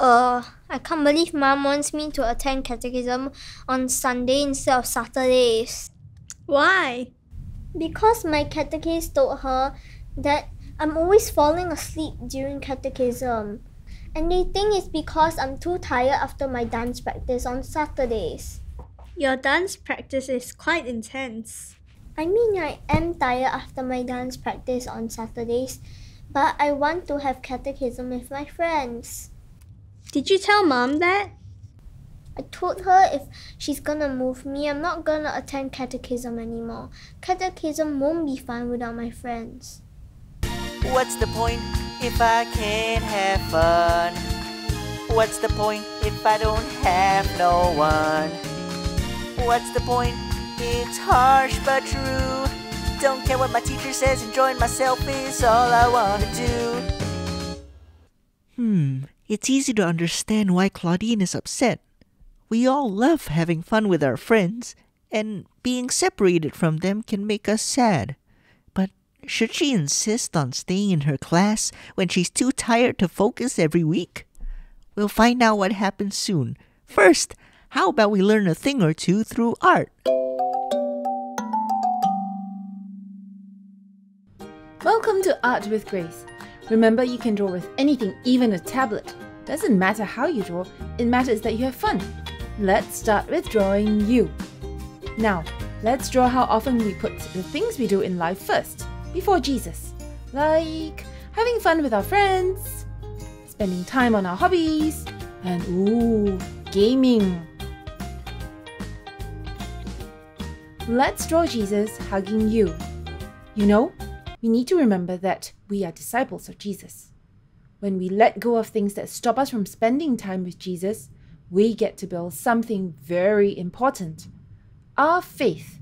I can't believe Mom wants me to attend catechism on Sunday instead of Saturdays. Why? Because my catechist told her that I'm always falling asleep during catechism. And they think it's because I'm too tired after my dance practice on Saturdays. Your dance practice is quite intense. I mean, I am tired after my dance practice on Saturdays, but I want to have catechism with my friends. Did you tell Mom that? I told her if she's gonna move me, I'm not gonna attend catechism anymore. Catechism won't be fun without my friends. What's the point if I can't have fun? What's the point if I don't have no one? What's the point? It's harsh but true. Don't care what my teacher says, enjoying myself is all I wanna do. It's easy to understand why Claudine is upset. We all love having fun with our friends, and being separated from them can make us sad. But should she insist on staying in her class when she's too tired to focus every week? We'll find out what happens soon. First, how about we learn a thing or two through art? Welcome to Art with Grace. Remember, you can draw with anything, even a tablet. Doesn't matter how you draw, it matters that you have fun. Let's start with drawing you. Now, let's draw how often we put the things we do in life first, before Jesus. Like having fun with our friends, spending time on our hobbies, and gaming. Let's draw Jesus hugging you. You know, we need to remember that we are disciples of Jesus. When we let go of things that stop us from spending time with Jesus, we get to build something very important: our faith.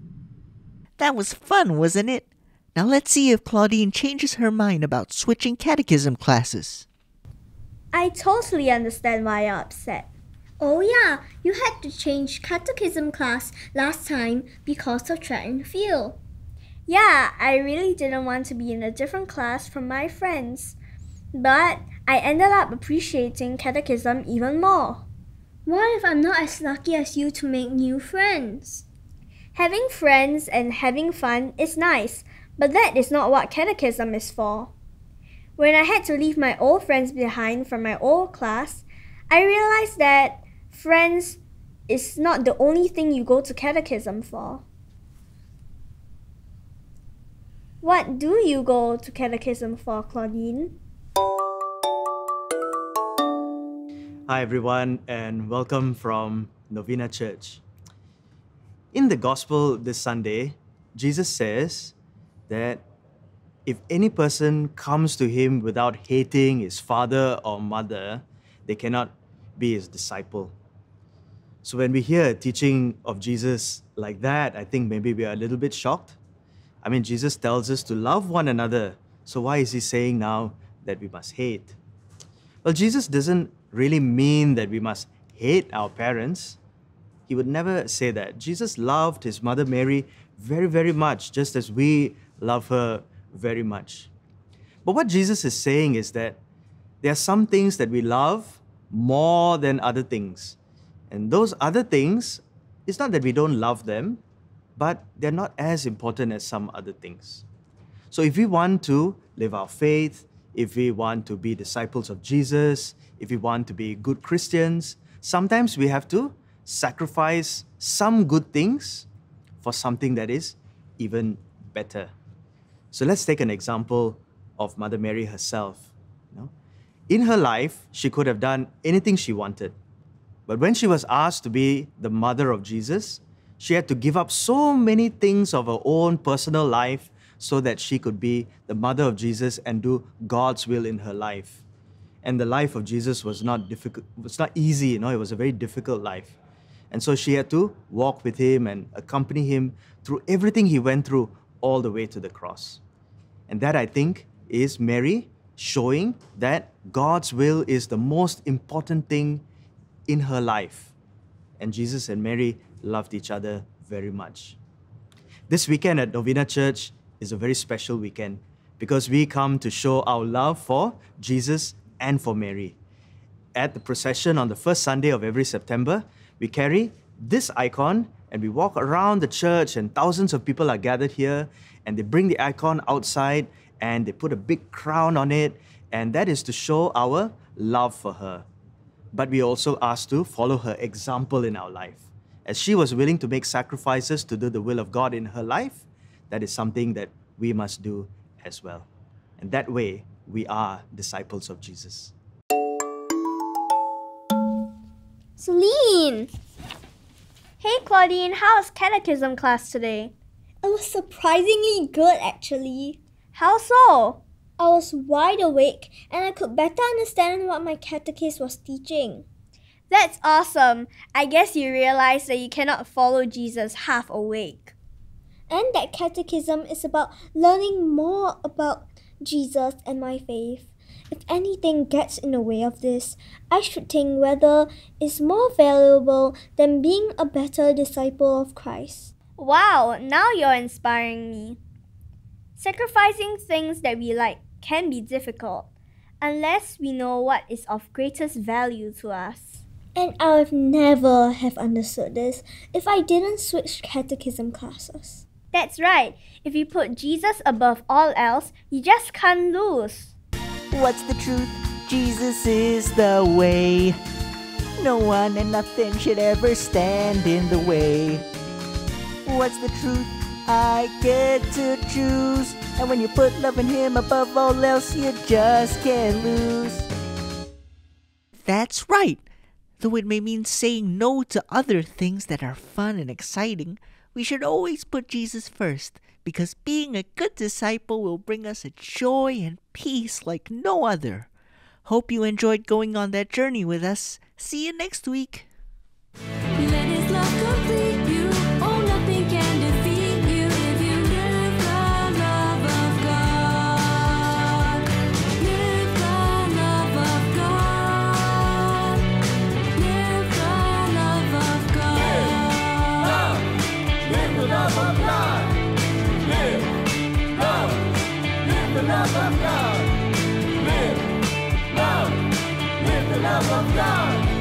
That was fun, wasn't it? Now let's see if Claudine changes her mind about switching catechism classes. I totally understand why you're upset. Oh yeah, you had to change catechism class last time because of track and field. Yeah, I really didn't want to be in a different class from my friends. But I ended up appreciating catechism even more. What if I'm not as lucky as you to make new friends? Having friends and having fun is nice, but that is not what catechism is for. When I had to leave my old friends behind from my old class, I realized that friends is not the only thing you go to catechism for. What do you go to catechism for, Claudine? Hi everyone, and welcome from Novena Church. In the Gospel this Sunday, Jesus says that if any person comes to him without hating his father or mother, they cannot be his disciple. So when we hear a teaching of Jesus like that, I think maybe we are a little bit shocked. I mean, Jesus tells us to love one another. So why is he saying now that we must hate? Well, Jesus doesn't really mean that we must hate our parents. He would never say that. Jesus loved his mother Mary very, very much, just as we love her very much. But what Jesus is saying is that there are some things that we love more than other things. And those other things, it's not that we don't love them, but they're not as important as some other things. So if we want to live our faith, if we want to be disciples of Jesus, if we want to be good Christians, sometimes we have to sacrifice some good things for something that is even better. So let's take an example of Mother Mary herself. In her life, she could have done anything she wanted. But when she was asked to be the mother of Jesus, she had to give up so many things of her own personal life so that she could be the mother of Jesus and do God's will in her life. And the life of Jesus was not difficult, it was not easy, it was a very difficult life. And so she had to walk with him and accompany him through everything he went through all the way to the cross. And that, I think, is Mary showing that God's will is the most important thing in her life. And Jesus and Mary loved each other very much. This weekend at Novena Church is a very special weekend because we come to show our love for Jesus and for Mary. at the procession on the first Sunday of every September, we carry this icon and we walk around the church, and thousands of people are gathered here, and they bring the icon outside and they put a big crown on it, and that is to show our love for her. But we also asked to follow her example in our life. As she was willing to make sacrifices to do the will of God in her life, that is something that we must do as well. And that way, we are disciples of Jesus. Celine! Hey Claudine, how's catechism class today? It was surprisingly good actually. How so? I was wide awake and I could better understand what my catechist was teaching. That's awesome. I guess you realize that you cannot follow Jesus half awake. And that catechism is about learning more about Jesus and my faith. If anything gets in the way of this, I should think whether it's more valuable than being a better disciple of Christ. Wow, now you're inspiring me. Sacrificing things that we like can be difficult unless we know what is of greatest value to us. And I would never have understood this if I didn't switch catechism classes. That's right. If you put Jesus above all else, you just can't lose. What's the truth? Jesus is the way. No one and nothing should ever stand in the way. What's the truth? I get to choose. And when you put love in Him above all else, you just can't lose. That's right. Though it may mean saying no to other things that are fun and exciting, we should always put Jesus first, because being a good disciple will bring us a joy and peace like no other. Hope you enjoyed going on that journey with us. See you next week. Let His love complete you. Oh, nothing can defeat you if you live the love of God. Live the love of God. Live the love of God. Live the love of God. Live love. Live the love of God. Live love. Live the love of God.